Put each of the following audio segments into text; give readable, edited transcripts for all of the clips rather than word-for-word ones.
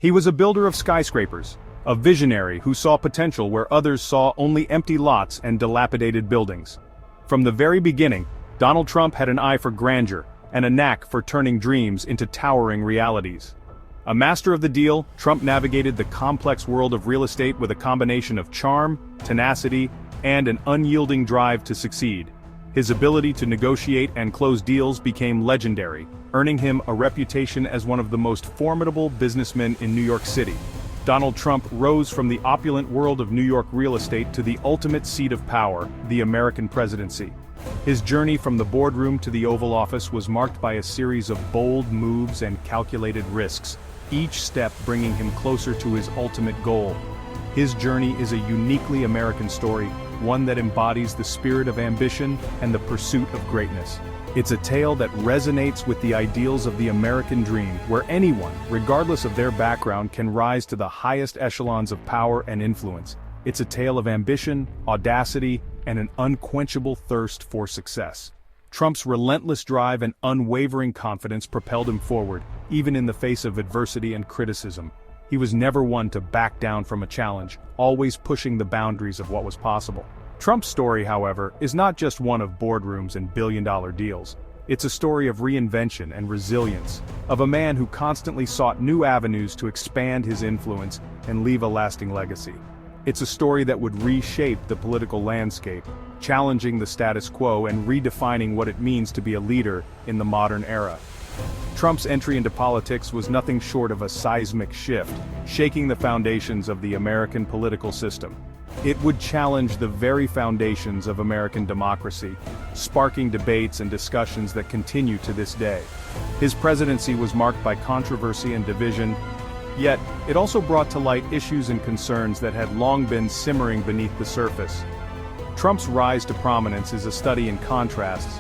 He was a builder of skyscrapers, a visionary who saw potential where others saw only empty lots and dilapidated buildings. From the very beginning, Donald Trump had an eye for grandeur and a knack for turning dreams into towering realities. A master of the deal, Trump navigated the complex world of real estate with a combination of charm, tenacity, and an unyielding drive to succeed. His ability to negotiate and close deals became legendary, earning him a reputation as one of the most formidable businessmen in New York City. Donald Trump rose from the opulent world of New York real estate to the ultimate seat of power, the American presidency. His journey from the boardroom to the Oval Office was marked by a series of bold moves and calculated risks, each step bringing him closer to his ultimate goal. His journey is a uniquely American story, one that embodies the spirit of ambition and the pursuit of greatness. It's a tale that resonates with the ideals of the American dream, where anyone, regardless of their background, can rise to the highest echelons of power and influence. It's a tale of ambition, audacity, and an unquenchable thirst for success. Trump's relentless drive and unwavering confidence propelled him forward, even in the face of adversity and criticism. He was never one to back down from a challenge, always pushing the boundaries of what was possible. Trump's story, however, is not just one of boardrooms and billion-dollar deals. It's a story of reinvention and resilience, of a man who constantly sought new avenues to expand his influence and leave a lasting legacy. It's a story that would reshape the political landscape, challenging the status quo and redefining what it means to be a leader in the modern era. Trump's entry into politics was nothing short of a seismic shift, shaking the foundations of the American political system. It would challenge the very foundations of American democracy, sparking debates and discussions that continue to this day. His presidency was marked by controversy and division, yet it also brought to light issues and concerns that had long been simmering beneath the surface. Trump's rise to prominence is a study in contrasts.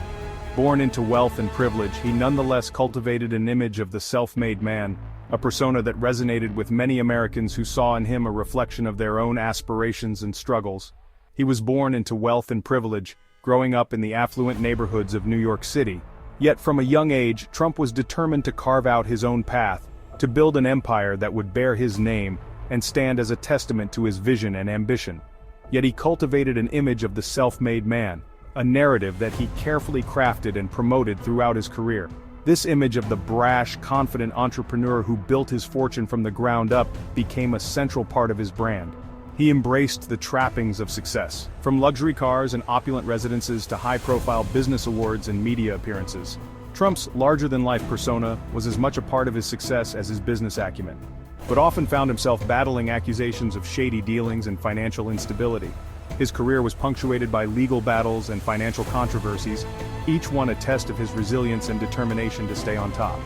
Born into wealth and privilege, he nonetheless cultivated an image of the self-made man, a persona that resonated with many Americans who saw in him a reflection of their own aspirations and struggles. He was born into wealth and privilege, growing up in the affluent neighborhoods of New York City. Yet from a young age, Trump was determined to carve out his own path, to build an empire that would bear his name and stand as a testament to his vision and ambition. Yet he cultivated an image of the self-made man, a narrative that he carefully crafted and promoted throughout his career. This image of the brash, confident entrepreneur who built his fortune from the ground up became a central part of his brand. He embraced the trappings of success, from luxury cars and opulent residences to high-profile business awards and media appearances. Trump's larger-than-life persona was as much a part of his success as his business acumen, but often found himself battling accusations of shady dealings and financial instability. His career was punctuated by legal battles and financial controversies, each one a test of his resilience and determination to stay on top.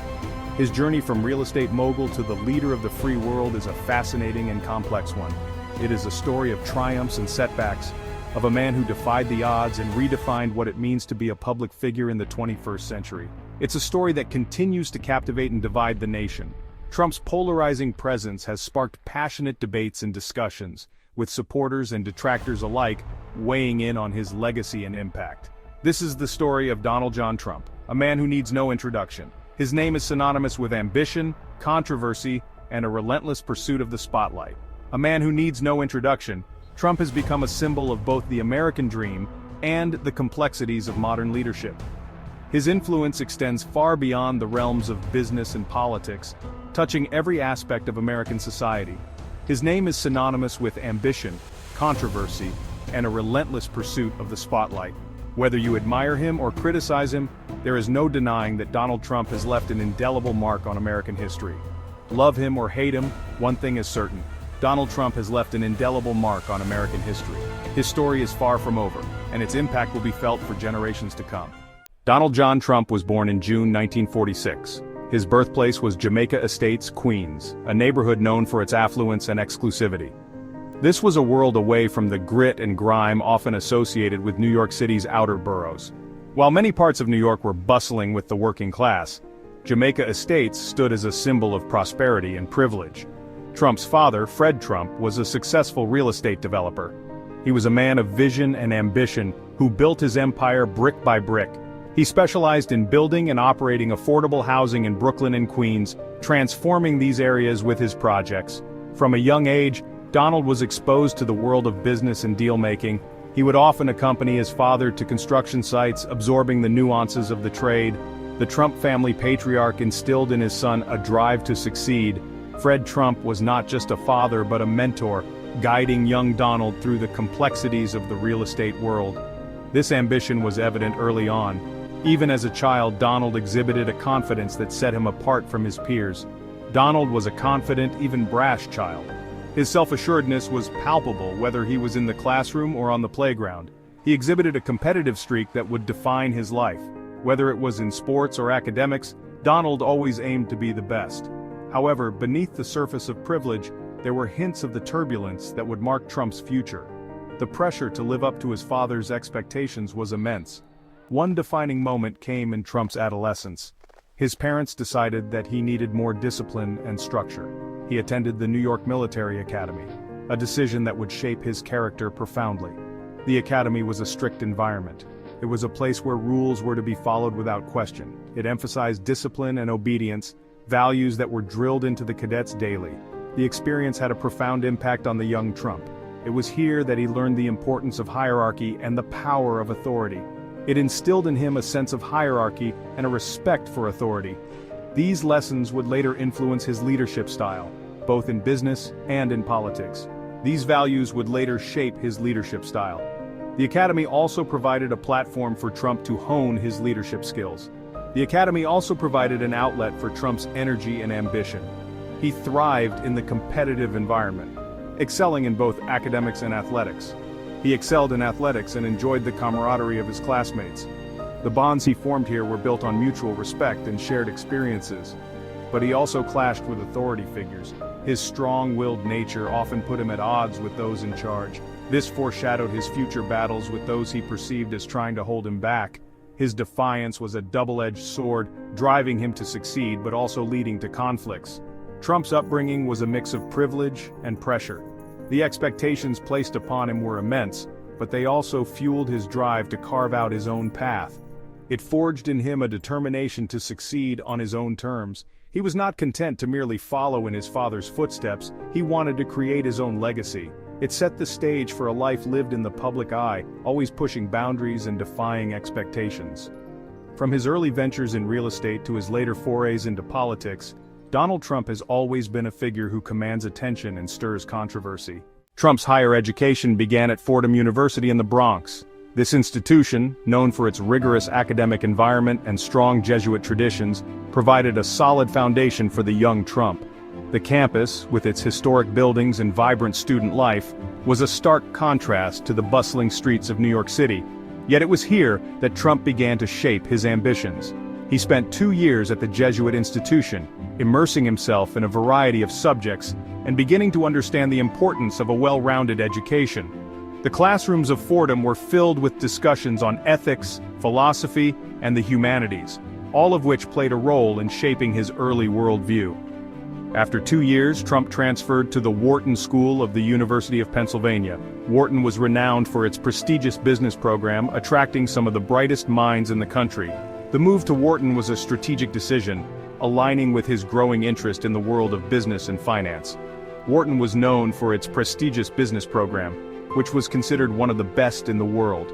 His journey from real estate mogul to the leader of the free world is a fascinating and complex one. It is a story of triumphs and setbacks, of a man who defied the odds and redefined what it means to be a public figure in the 21st century. It's a story that continues to captivate and divide the nation. Trump's polarizing presence has sparked passionate debates and discussions, with supporters and detractors alike weighing in on his legacy and impact. This is the story of Donald John Trump, a man who needs no introduction. His name is synonymous with ambition, controversy, and a relentless pursuit of the spotlight. A man who needs no introduction, Trump has become a symbol of both the American dream and the complexities of modern leadership. His influence extends far beyond the realms of business and politics, touching every aspect of American society. His name is synonymous with ambition, controversy, and a relentless pursuit of the spotlight. Whether you admire him or criticize him, there is no denying that Donald Trump has left an indelible mark on American history. Love him or hate him, one thing is certain: Donald Trump has left an indelible mark on American history. His story is far from over, and its impact will be felt for generations to come. Donald John Trump was born in June 1946. His birthplace was Jamaica Estates, Queens, a neighborhood known for its affluence and exclusivity. This was a world away from the grit and grime often associated with New York City's outer boroughs. While many parts of New York were bustling with the working class, Jamaica Estates stood as a symbol of prosperity and privilege. Trump's father, Fred Trump, was a successful real estate developer. He was a man of vision and ambition who built his empire brick by brick, He specialized in building and operating affordable housing in Brooklyn and Queens, transforming these areas with his projects. From a young age, Donald was exposed to the world of business and deal-making. He would often accompany his father to construction sites, absorbing the nuances of the trade. The Trump family patriarch instilled in his son a drive to succeed. Fred Trump was not just a father but a mentor, guiding young Donald through the complexities of the real estate world. This ambition was evident early on. Even as a child, Donald exhibited a confidence that set him apart from his peers. Donald was a confident, even brash child. His self-assuredness was palpable whether he was in the classroom or on the playground. He exhibited a competitive streak that would define his life. Whether it was in sports or academics, Donald always aimed to be the best. However, beneath the surface of privilege, there were hints of the turbulence that would mark Trump's future. The pressure to live up to his father's expectations was immense. One defining moment came in Trump's adolescence. His parents decided that he needed more discipline and structure. He attended the New York Military Academy, a decision that would shape his character profoundly. The academy was a strict environment. It was a place where rules were to be followed without question. It emphasized discipline and obedience, values that were drilled into the cadets daily. The experience had a profound impact on the young Trump. It was here that he learned the importance of hierarchy and the power of authority. It instilled in him a sense of hierarchy and a respect for authority. These lessons would later influence his leadership style, both in business and in politics. These values would later shape his leadership style. The academy also provided a platform for Trump to hone his leadership skills. The academy also provided an outlet for Trump's energy and ambition. He thrived in the competitive environment, excelling in both academics and athletics. He excelled in athletics and enjoyed the camaraderie of his classmates. The bonds he formed here were built on mutual respect and shared experiences. But he also clashed with authority figures. His strong-willed nature often put him at odds with those in charge. This foreshadowed his future battles with those he perceived as trying to hold him back. His defiance was a double-edged sword, driving him to succeed but also leading to conflicts. Trump's upbringing was a mix of privilege and pressure. The expectations placed upon him were immense, but they also fueled his drive to carve out his own path. It forged in him a determination to succeed on his own terms. He was not content to merely follow in his father's footsteps. He wanted to create his own legacy. It set the stage for a life lived in the public eye, always pushing boundaries and defying expectations. From his early ventures in real estate to his later forays into politics, Donald Trump has always been a figure who commands attention and stirs controversy. Trump's higher education began at Fordham University in the Bronx. This institution, known for its rigorous academic environment and strong Jesuit traditions, provided a solid foundation for the young Trump. The campus, with its historic buildings and vibrant student life, was a stark contrast to the bustling streets of New York City. Yet it was here that Trump began to shape his ambitions. He spent 2 years at the Jesuit institution, immersing himself in a variety of subjects and beginning to understand the importance of a well-rounded education. The classrooms of Fordham were filled with discussions on ethics, philosophy, and the humanities, all of which played a role in shaping his early worldview. After 2 years, Trump transferred to the Wharton School of the University of Pennsylvania. Wharton was renowned for its prestigious business program, attracting some of the brightest minds in the country. The move to Wharton was a strategic decision, aligning with his growing interest in the world of business and finance. Wharton was known for its prestigious business program, which was considered one of the best in the world.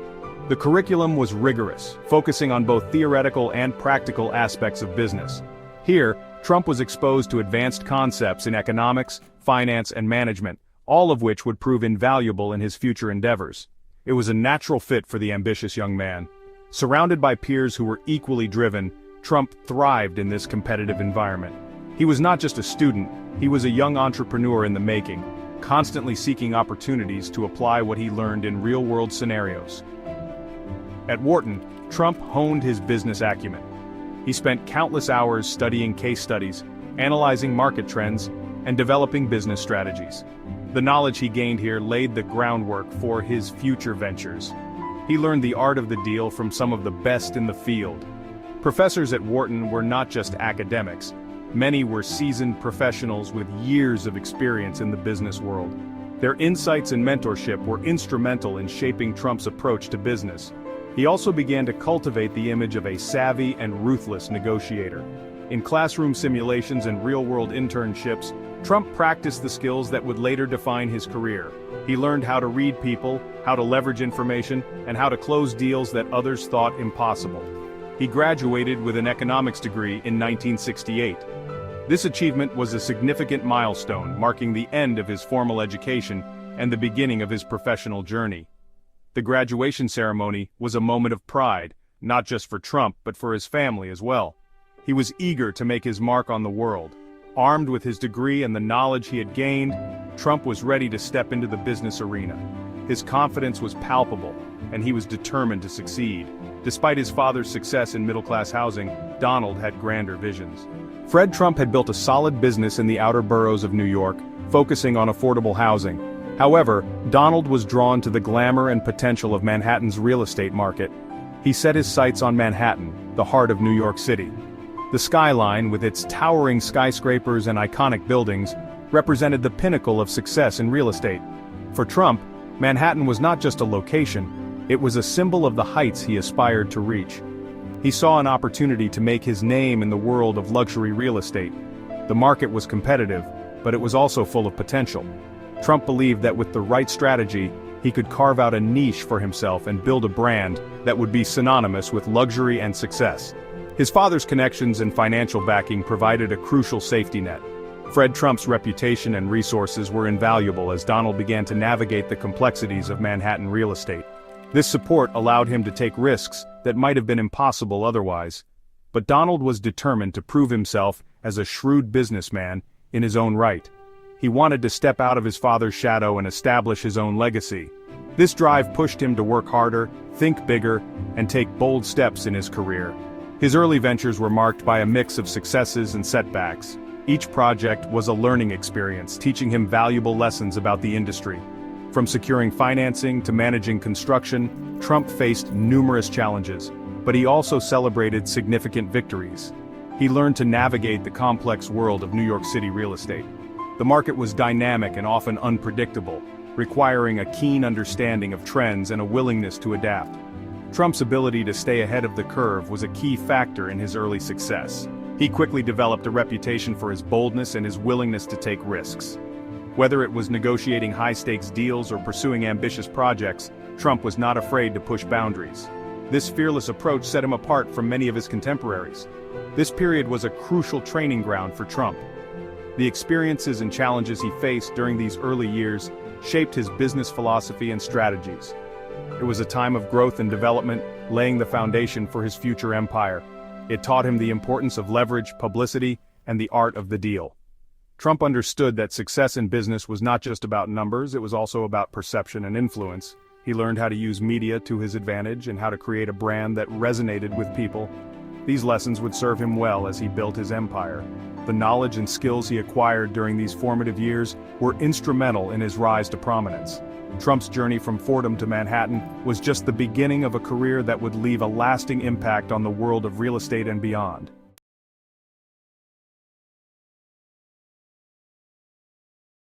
The curriculum was rigorous, focusing on both theoretical and practical aspects of business. Here, Trump was exposed to advanced concepts in economics, finance, and management, all of which would prove invaluable in his future endeavors. It was a natural fit for the ambitious young man. Surrounded by peers who were equally driven, Trump thrived in this competitive environment. He was not just a student, he was a young entrepreneur in the making, constantly seeking opportunities to apply what he learned in real-world scenarios. At Wharton, Trump honed his business acumen. He spent countless hours studying case studies, analyzing market trends, and developing business strategies. The knowledge he gained here laid the groundwork for his future ventures. He learned the art of the deal from some of the best in the field. Professors at Wharton were not just academics. Many were seasoned professionals with years of experience in the business world. Their insights and mentorship were instrumental in shaping Trump's approach to business. He also began to cultivate the image of a savvy and ruthless negotiator. In classroom simulations and real-world internships, Trump practiced the skills that would later define his career. He learned how to read people, how to leverage information, and how to close deals that others thought impossible. He graduated with an economics degree in 1968. This achievement was a significant milestone, marking the end of his formal education and the beginning of his professional journey. The graduation ceremony was a moment of pride, not just for Trump but for his family as well. He was eager to make his mark on the world. Armed with his degree and the knowledge he had gained, Trump was ready to step into the business arena. His confidence was palpable, and he was determined to succeed. Despite his father's success in middle-class housing, Donald had grander visions. Fred Trump had built a solid business in the outer boroughs of New York, focusing on affordable housing. However, Donald was drawn to the glamour and potential of Manhattan's real estate market. He set his sights on Manhattan, the heart of New York City. The skyline, with its towering skyscrapers and iconic buildings, represented the pinnacle of success in real estate. For Trump, Manhattan was not just a location, it was a symbol of the heights he aspired to reach. He saw an opportunity to make his name in the world of luxury real estate. The market was competitive, but it was also full of potential. Trump believed that with the right strategy, he could carve out a niche for himself and build a brand that would be synonymous with luxury and success. His father's connections and financial backing provided a crucial safety net. Fred Trump's reputation and resources were invaluable as Donald began to navigate the complexities of Manhattan real estate. This support allowed him to take risks that might have been impossible otherwise. But Donald was determined to prove himself as a shrewd businessman in his own right. He wanted to step out of his father's shadow and establish his own legacy. This drive pushed him to work harder, think bigger, and take bold steps in his career. His early ventures were marked by a mix of successes and setbacks. Each project was a learning experience, teaching him valuable lessons about the industry. From securing financing to managing construction, Trump faced numerous challenges, but he also celebrated significant victories. He learned to navigate the complex world of New York City real estate. The market was dynamic and often unpredictable, requiring a keen understanding of trends and a willingness to adapt. Trump's ability to stay ahead of the curve was a key factor in his early success. He quickly developed a reputation for his boldness and his willingness to take risks. Whether it was negotiating high-stakes deals or pursuing ambitious projects, Trump was not afraid to push boundaries. This fearless approach set him apart from many of his contemporaries. This period was a crucial training ground for Trump. The experiences and challenges he faced during these early years shaped his business philosophy and strategies. It was a time of growth and development, laying the foundation for his future empire. It taught him the importance of leverage, publicity, and the art of the deal. Trump understood that success in business was not just about numbers, it was also about perception and influence. He learned how to use media to his advantage and how to create a brand that resonated with people. These lessons would serve him well as he built his empire. The knowledge and skills he acquired during these formative years were instrumental in his rise to prominence. Trump's journey from Fordham to Manhattan was just the beginning of a career that would leave a lasting impact on the world of real estate and beyond.